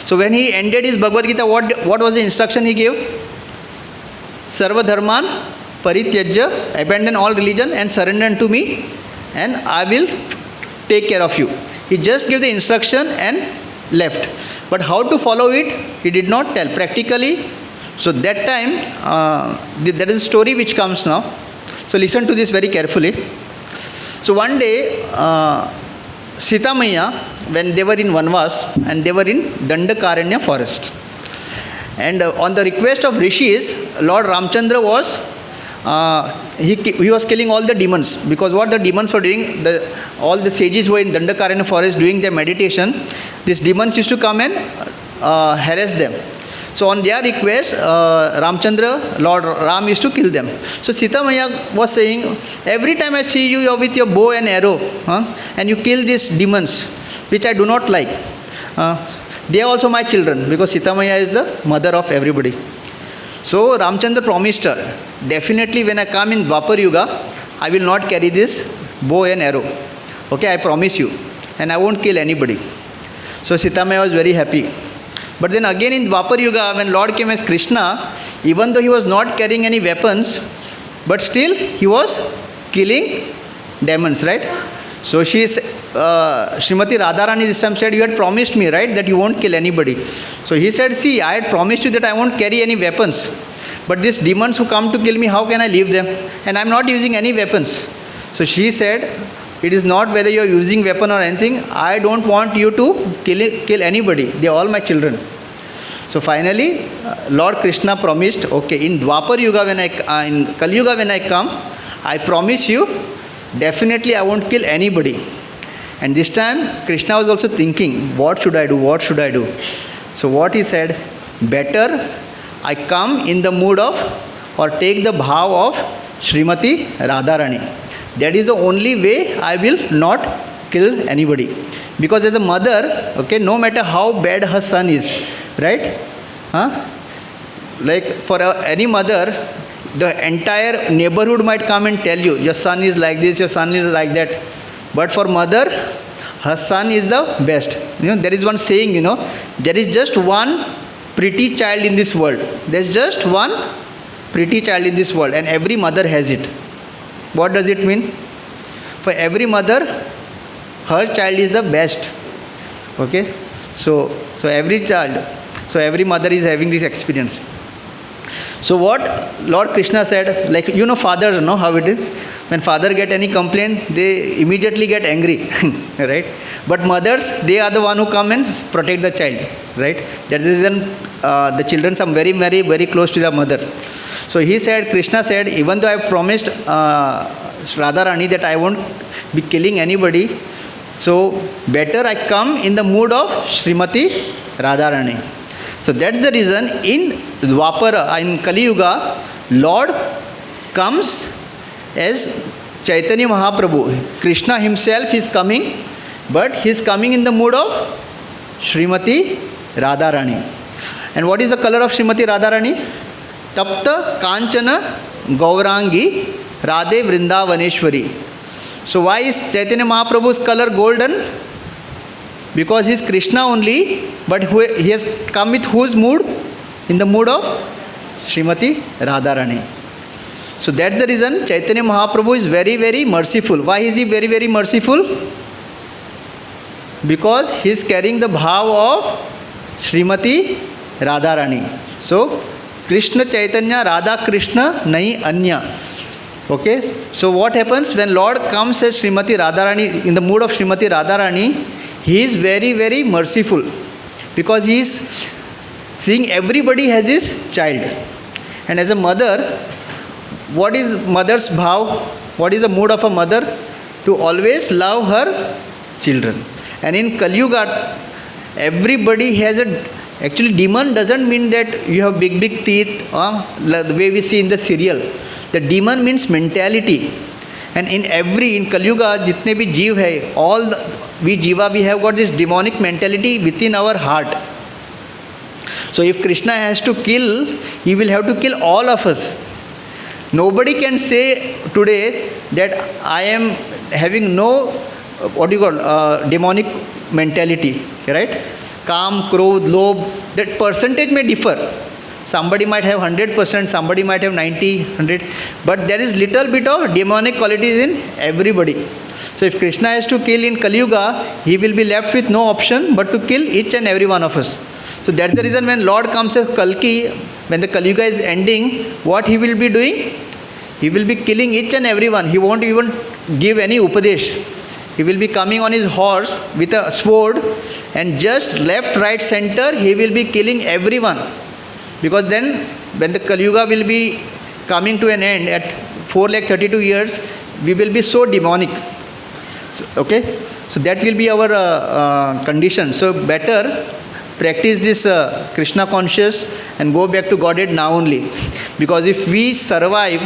So when he ended his Bhagavad Gita, what was the instruction he gave? Sarva dharman parityajya, abandon all religion and surrender unto me and I will take care of you. He just gave the instruction and left. But how to follow it, he did not tell practically. So that time, there is a story which comes now. So listen to this very carefully. So one day, Sita Maya, when they were in Vanvas and they were in Dandakaranya forest. And on the request of rishis, Lord Ramchandra was, he was killing all the demons. Because what the demons were doing, all the sages who were in Dandakaranya forest doing their meditation, these demons used to come and harass them. So on their request, Ramchandra, Lord Ram used to kill them. So Sita Maya was saying, every time I see you with your bow and arrow, and you kill these demons, which I do not like. They are also my children, because Sita Maya is the mother of everybody. So Ramchandra promised her, definitely when I come in Dwapar Yuga, I will not carry this bow and arrow. Okay, I promise you. And I won't kill anybody. So Sita Maya was very happy. But then again in Dwapar Yuga, when Lord came as Krishna, even though he was not carrying any weapons, but still he was killing demons, right? So Srimati Radharani this time said, you had promised me, right, that you won't kill anybody. So he said, see, I had promised you that I won't carry any weapons. But these demons who come to kill me, how can I leave them? And I'm not using any weapons. So she said, it is not whether you're using weapon or anything. I don't want you to kill anybody. They're all my children. So finally, Lord Krishna promised, okay, in Dwapar Yuga, in Kali Yuga when I come, I promise you, definitely I won't kill anybody. And this time, Krishna was also thinking, what should I do? What should I do? So what he said, better I come in the mood of, or take the bhav of Srimati Radharani. That is the only way I will not kill anybody. Because as a mother, okay, no matter how bad her son is, right? Like for any mother, the entire neighborhood might come and tell you, your son is like this, your son is like that. But for mother, her son is the best. There is one saying, there is just one pretty child in this world. There is just one pretty child in this world and every mother has it. What does it mean? For every mother, her child is the best. Okay? So every child. So every mother is having this experience. So what Lord Krishna said, like, fathers know how it is. When father get any complaint, they immediately get angry, right? But mothers, they are the one who come and protect the child, right? That is the reason the children are very, very, very close to the mother. So Krishna said, even though I have promised Radharani that I won't be killing anybody, so better I come in the mood of Srimati Radharani. So that's the reason in Dwapara, in Kaliyuga, Lord comes as Chaitanya Mahaprabhu. Krishna himself is coming, but he is coming in the mood of Srimati Radharani. And what is the color of Srimati Radharani? Tapta Kanchana Gaurangi Radhe Vrindavaneshwari. So why is Chaitanya Mahaprabhu's color golden? Because he is Krishna only, but he has come with whose mood? In the mood of Srimati Radharani. So that's the reason Chaitanya Mahaprabhu is very, very merciful. Why is he very, very merciful? Because he is carrying the bhav of Srimati Radharani. So Krishna Chaitanya Radha Krishna Nahi Anya. Okay, so what happens when Lord comes as Srimati Radharani, in the mood of Srimati Radharani, he is very, very merciful, because he is seeing everybody as his child. And as a mother, what is mother's bhav? What is the mood of a mother? To always love her children. And in Kaliyuga, everybody has actually demon doesn't mean that you have big, big teeth, the way we see in the serial. The demon means mentality. And in Kaliyuga, jitne bhi jeev hai, we jiva, we have got this demonic mentality within our heart. So if Krishna has to kill, he will have to kill all of us. Nobody can say today that I am having no, demonic mentality, right? Kam, Krodh, Lobh, that percentage may differ. Somebody might have 100%, somebody might have 90, 100, but there is little bit of demonic qualities in everybody. So if Krishna has to kill in Kaliyuga, he will be left with no option but to kill each and every one of us. So that's the reason when Lord comes as Kalki, when the Kaliyuga is ending, what he will be doing? He will be killing each and every one. He won't even give any upadesh. He will be coming on his horse with a sword, and just left, right, center, he will be killing everyone. Because then, when the Kaliyuga will be coming to an end at 432 years, we will be so demonic. So, okay? So that will be our condition. So better practice this Krishna conscious and go back to Godhead now only. Because if we survive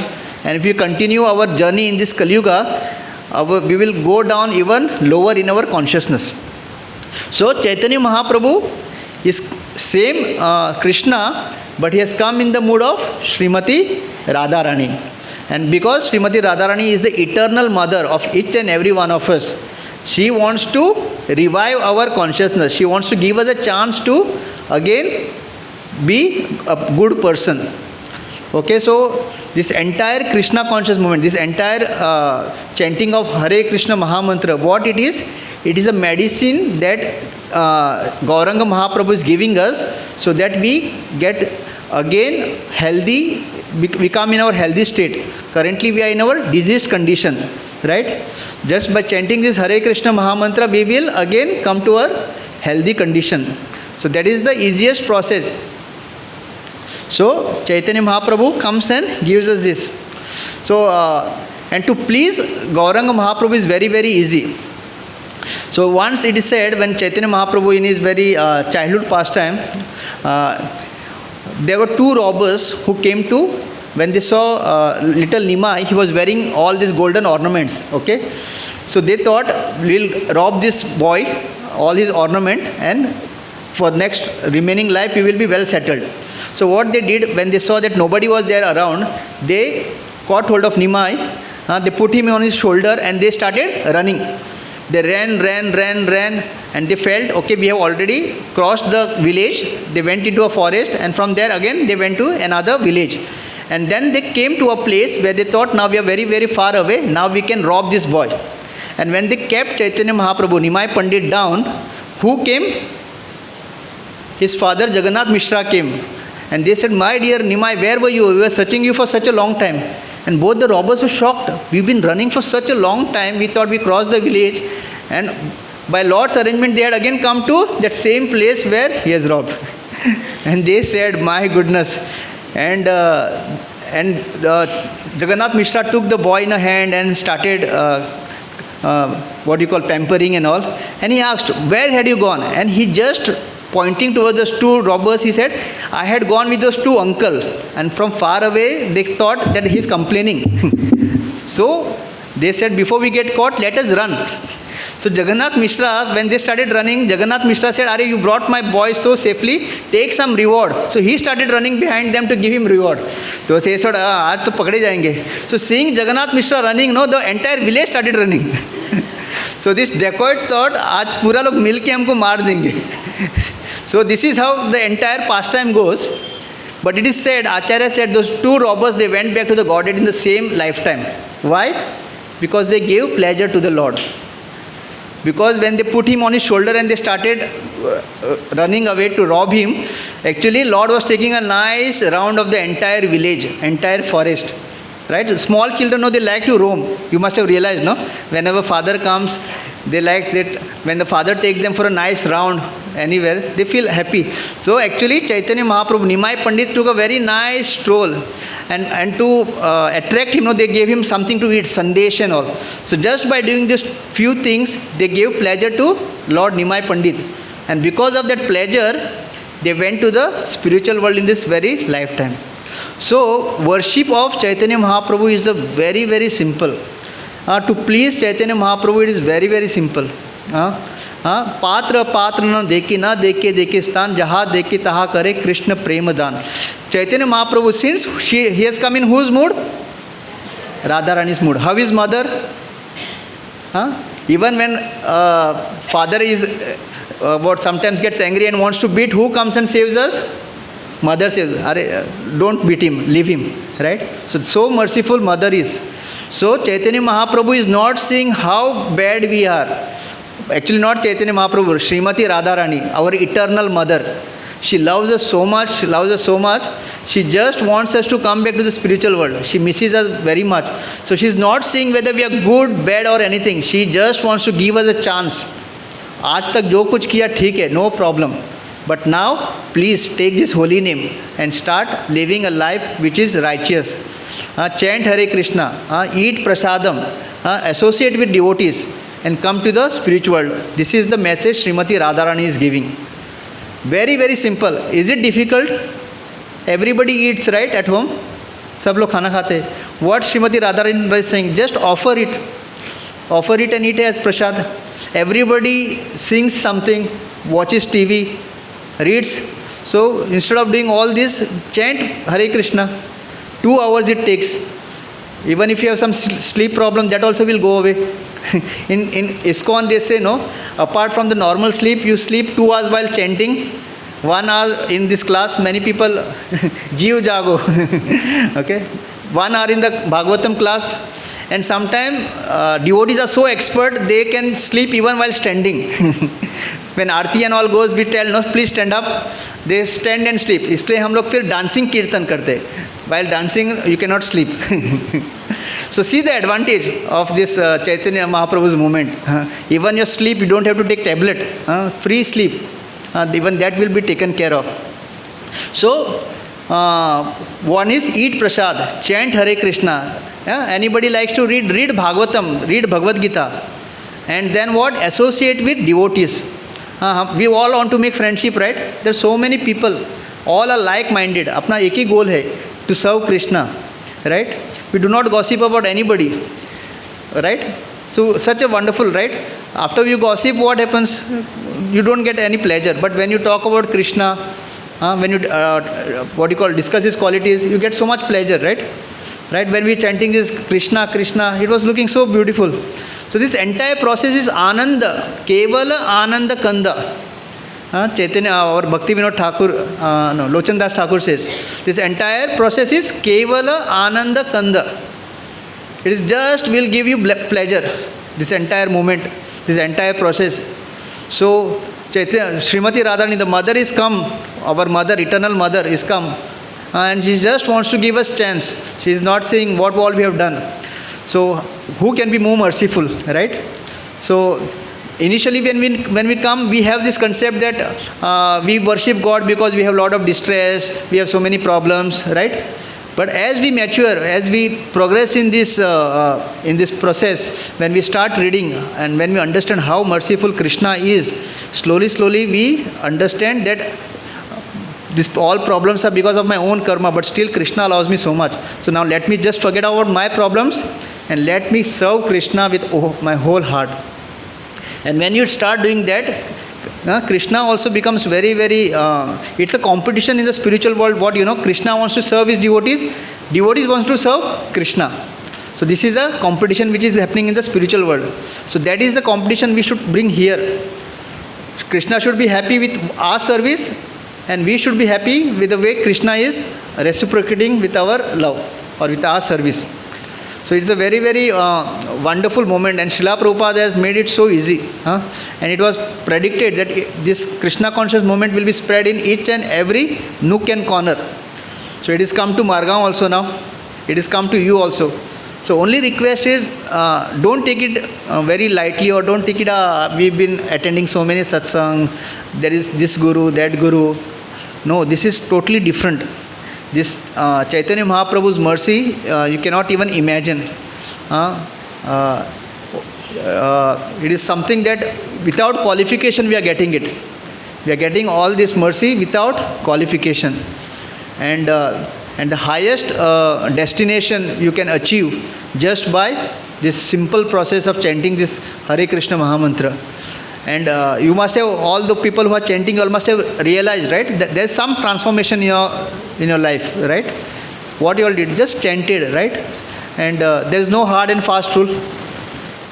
and if we continue our journey in this Kaliyuga, we will go down even lower in our consciousness. So Chaitanya Mahaprabhu is same Krishna, but he has come in the mood of Srimati Radharani. And because Srimati Radharani is the eternal mother of each and every one of us, she wants to revive our consciousness. She wants to give us a chance to again be a good person. Okay, so this entire Krishna conscious movement, this entire chanting of Hare Krishna Mahamantra, what it is a medicine that Gauranga Mahaprabhu is giving us, so that we get again healthy, we come in our healthy state. Currently we are in our diseased condition, right? Just by chanting this Hare Krishna Mahamantra, we will again come to our healthy condition. So that is the easiest process. So Chaitanya Mahaprabhu comes and gives us this. So and to please Gauranga Mahaprabhu is very, very easy. So once it is said, when Chaitanya Mahaprabhu in his very childhood pastime, there were two robbers who came to, when they saw little Nimai, he was wearing all these golden ornaments, okay. So they thought, we'll rob this boy, all his ornament, and for next remaining life, we will be well settled. So what they did, when they saw that nobody was there around, they caught hold of Nimai, they put him on his shoulder and they started running. They ran, and they felt, okay, we have already crossed the village. They went into a forest, and from there again they went to another village. And then they came to a place where they thought, now we are very, very far away, now we can rob this boy. And when they kept Chaitanya Mahaprabhu, Nimai Pandit down, who came? his father Jagannath Mishra came. And they said, my dear Nimai, where were you? We were searching you for such a long time. And both the robbers were shocked. We've been running for such a long time. We thought we crossed the village. And by Lord's arrangement, they had again come to that same place where he has robbed. And they said, my goodness. And Jagannath Mishra took the boy in a hand and started pampering and all. And he asked, where had you gone? And he just pointing towards those two robbers, he said, I had gone with those two uncles. And from far away, they thought that he is complaining. So they said, before we get caught, let us run. So Jagannath Mishra, when they started running, Jagannath Mishra said, Are you brought my boy so safely? Take some reward. So he started running behind them to give him reward. So they said, aaj to pakde jayenge. So seeing Jagannath Mishra running, no, the entire village started running. So this dacoits thought, aaj pura log milke humko maar denge. So this is how the entire pastime goes. But it is said, Acharya said, those two robbers, they went back to the Godhead in the same lifetime. Why? Because they gave pleasure to the Lord. Because when they put him on his shoulder and they started running away to rob him, actually Lord was taking a nice round of the entire village, entire forest. Right? Small children, no, they like to roam. You must have realized, no? Whenever father comes, they like that. When the father takes them for a nice round anywhere, they feel happy. So actually Chaitanya Mahaprabhu, Nimai Pandit took a very nice stroll. And to attract him, they gave him something to eat, sandesh and all. So just by doing these few things, they gave pleasure to Lord Nimai Pandit. And because of that pleasure, they went to the spiritual world in this very lifetime. So worship of Chaitanya Mahaprabhu is a very, very simple. To please Chaitanya Mahaprabhu, it is very, very simple. Patra न देखे न देखे देखे स्थान जहाँ देखे तहाँ करे कृष्ण प्रेम दान. Chaitanya Mahaprabhu, since he has come in whose mood? Radharani's mood. How is mother? Even when father is sometimes gets angry and wants to beat, who comes and saves us? Mother says, don't beat him, leave him. Right? So merciful mother is. So Chaitanya Mahaprabhu is not seeing how bad we are. Actually not Chaitanya Mahaprabhu, Srimati Radharani, our eternal mother. She loves us so much, She just wants us to come back to the spiritual world. She misses us very much. So she is not seeing whether we are good, bad or anything. She just wants to give us a chance. Aaj tak jo kuch kiya theek hai, no problem. But now, please take this holy name and start living a life which is righteous. Chant Hare Krishna, eat prasadam, associate with devotees and come to the spiritual world. This is the message Srimati Radharani is giving. Very, very simple. Is it difficult? Everybody eats, right, at home? Sab log khana khate. What Srimati Radharani is saying, just offer it. Offer it and eat it as prasad. Everybody sings something, watches TV, reads. So instead of doing all this, chant Hare Krishna. 2 hours it takes. Even if you have some sleep problem, that also will go away. In ISKCON they say, no, apart from the normal sleep, you sleep 2 hours while chanting. 1 hour in this class, many people, Jeev Jago. Okay? 1 hour in the Bhagavatam class. And sometimes devotees are so expert, they can sleep even while standing. When Aarti and all goes, we tell, no, please stand up. They stand and sleep. इसलिए हम लोग फिर dancing kirtan करते. While dancing, you cannot sleep. So see the advantage of this Chaitanya Mahaprabhu's movement. Even your sleep, you don't have to take tablet. Free sleep. Even that will be taken care of. So, one is eat prasad, chant Hare Krishna. Anybody likes to read Bhagavatam, read Bhagavad Gita. And then what? Associate with devotees. We all want to make friendship, right? There are so many people. All are like-minded. Apna ek hi goal hai, to serve Krishna. Right? We do not gossip about anybody. Right? So, such a wonderful, right? After you gossip, what happens? You don't get any pleasure. But when you talk about Krishna, when you, discuss his qualities, you get so much pleasure, right? Right? When we chanting this Krishna, Krishna, it was looking so beautiful. So this entire process is Ananda, Kevala Ananda Kanda. Chaitanya, our Bhakti Vinod Thakur, Lochan Das Thakur says, this entire process is Kevala Ananda Kanda. It is just will give you pleasure, this entire moment, this entire process. So Srimati Radharani, the mother is come, our mother, eternal mother is come, and she just wants to give us chance. She is not saying what all we have done. So who can be more merciful, right? So initially when we come, we have this concept that we worship God because we have a lot of distress, we have so many problems, right? But as we mature, as we progress in this process, when we start reading and when we understand how merciful Krishna is, slowly we understand that this all problems are because of my own karma, but still Krishna allows me so much. So now let me just forget about my problems and let me serve Krishna with my whole heart. And when you start doing that, Krishna also becomes very, it's a competition in the spiritual world. What Krishna wants to serve his devotees, devotees wants to serve Krishna. So this is a competition which is happening in the spiritual world. So that is the competition we should bring here. Krishna should be happy with our service, and we should be happy with the way Krishna is reciprocating with our love or with our service. So it's a very, wonderful moment, and Srila Prabhupada has made it so easy. And it was predicted that this Krishna conscious movement will be spread in each and every nook and corner. So it is come to Margao also now. It is come to you also. So only request is, don't take it very lightly, or don't take it, we've been attending so many satsang, there is this guru, that guru. No, this is totally different. This Chaitanya Mahaprabhu's mercy, you cannot even imagine. It is something that without qualification we are getting it. We are getting all this mercy without qualification. And the highest destination you can achieve just by this simple process of chanting this Hare Krishna Mahamantra. And you must have, all the people who are chanting, you all must have realized, right, that there is some transformation in your life, right? What you all did, just chanted, right? And there is no hard and fast rule.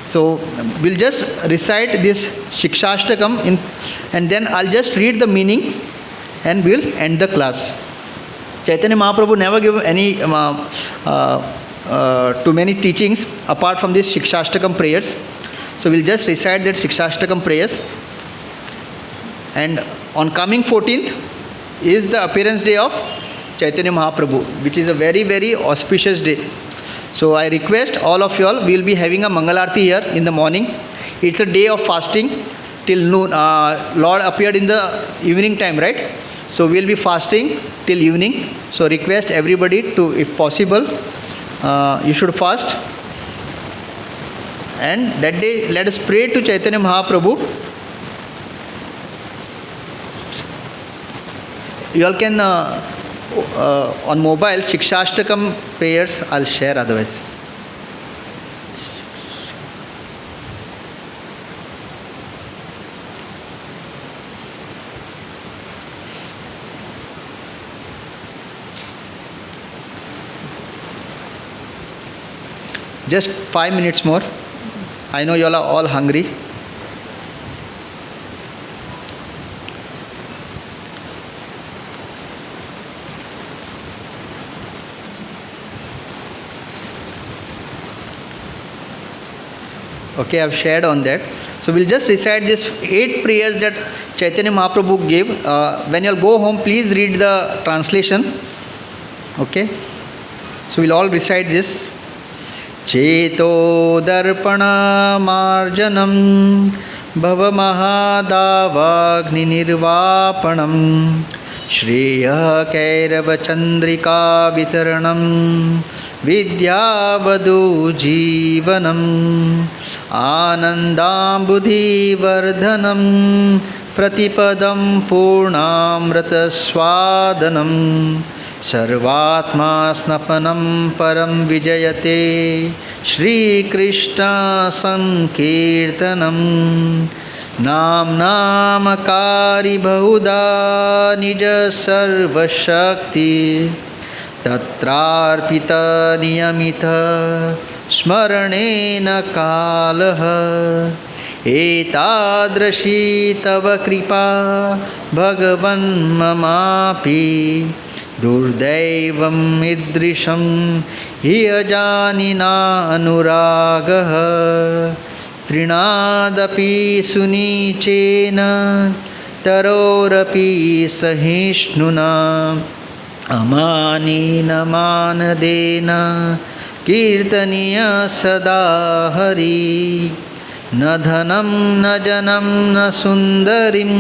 So we'll just recite this Shikshashtakam and then I'll just read the meaning and we'll end the class. Chaitanya Mahaprabhu never gave any too many teachings apart from these Shikshashtakam prayers. So we'll just recite that Shikshashtakam prayers. And on coming 14th is the appearance day of Chaitanya Mahaprabhu, which is a very auspicious day. So I request all of you all, we will be having a Mangalarti here in the morning. It's a day of fasting till noon. Lord appeared in the evening time, right? So we will be fasting till evening. So request everybody to, if possible, you should fast. And that day, let us pray to Chaitanya Mahaprabhu. You all can, on mobile, Shikshashtakam prayers, I'll share otherwise. Just 5 minutes more. I know you all are all hungry. Okay, I've shared on that. So we'll just recite these 8 prayers that Chaitanya Mahaprabhu gave. When you'll go home, please read the translation. Okay. So we'll all recite this. Cheto darpana marjanam bhava mahadavagni nirvapanam shreya kairava chandrika vitaranam vidyavadu jivanam anandam buddhi vardhanam pratipadam purnamrata swadanam Sarvatma snapanam param vijayate Shri Krishna Sankirtanam Nam Namakari Bahuda Nija Sarva Shakti Tatrarpita Niyamita Smaranena Kalaha Etadrashi Tava Kripa Bhagavan Mamapi Durdaivam idrisham hiyajanina anuragaha trinadapi sunichena तरोरपि सहिष्णुना अमानेन मानदेन कीर्तनीय सदा हरि न धनं न जनं न सुन्दरीं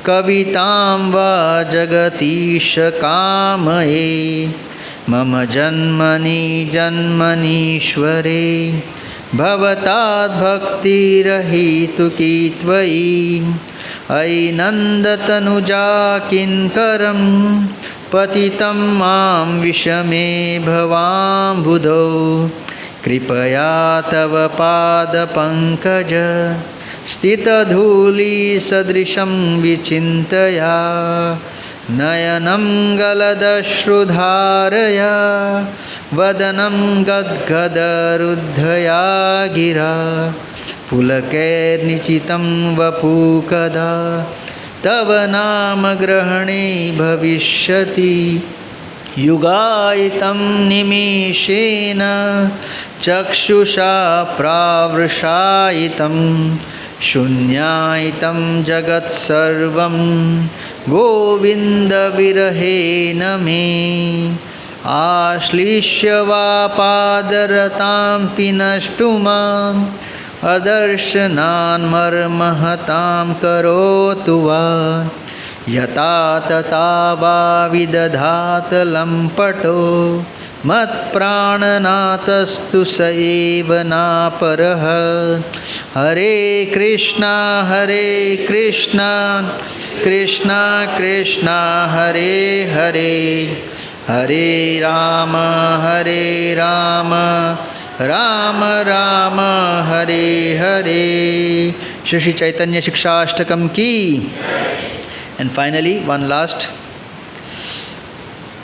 कवितां वा जगतीश कामये मम जन्मनि जन्मनीश्वरे भवताद्भक्तिरहितुकी त्वयि अयि नन्दतनुजा किङ्करं पतितं मां विषमे भवाम्बुधौ कृपया तव पादपङ्कज स्थितधूलिसदृशं विचिन्तया नयनं गलदश्रुधारया वदनं गद्गदरुद्धया गिरा पुलकैर्निचितं वपुकदा तव नाम ग्रहणे भविष्यति युगायितं निमेषेण चक्षुषा प्रावृषायितं शून्यायितं जगत्सर्वं गोविन्दविरहेण मे आश्लिष्य वा पादरतां पिनष्टु माम् अदर्शनान् मर्महतां करोतु वा यथा तथा वा विदधात लम्पटो मत्प्राणनाथस्तु स एव नापरः हरे कृष्णा कृष्णा कृष्णा हरे हरे हरे राम राम राम हरे हरे श्री चैतन्य शिक्षाष्टकम की. And finally, one last.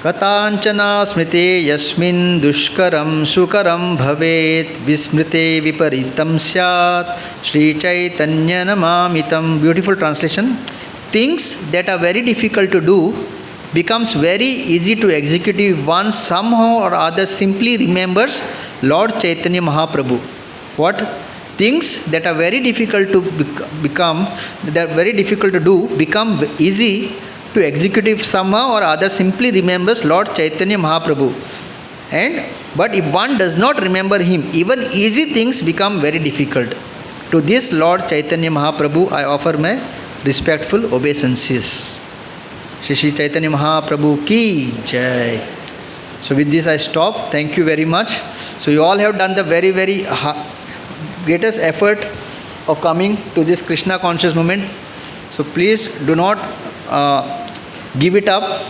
कथांचना स्मृते यस्मिन् दुष्करं सुकरं भवेत् विस्मृते विपरीतं स्यात् Shri Chaitanya नमामितं. Beautiful translation. Things that are very difficult to do becomes very easy to execute if one somehow or other simply remembers Lord Chaitanya Mahaprabhu. What? Things that are very difficult to do become easy to execute if somehow or other simply remembers Lord Chaitanya Mahaprabhu. But if one does not remember him, even easy things become very difficult. To this Lord Chaitanya Mahaprabhu I offer my respectful obeisances. Shri Chaitanya Mahaprabhu ki jai. So with this I stop. Thank you very much. So you all have done the very greatest effort of coming to this Krishna conscious moment. So please do not give it up.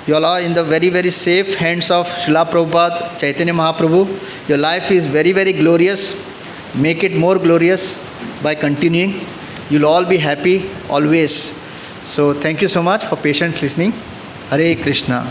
You all are in the very safe hands of Srila Prabhupada, Chaitanya Mahaprabhu. Your life is very glorious. Make it more glorious by continuing. You'll all be happy always. So thank you so much for patient listening. Hare Krishna.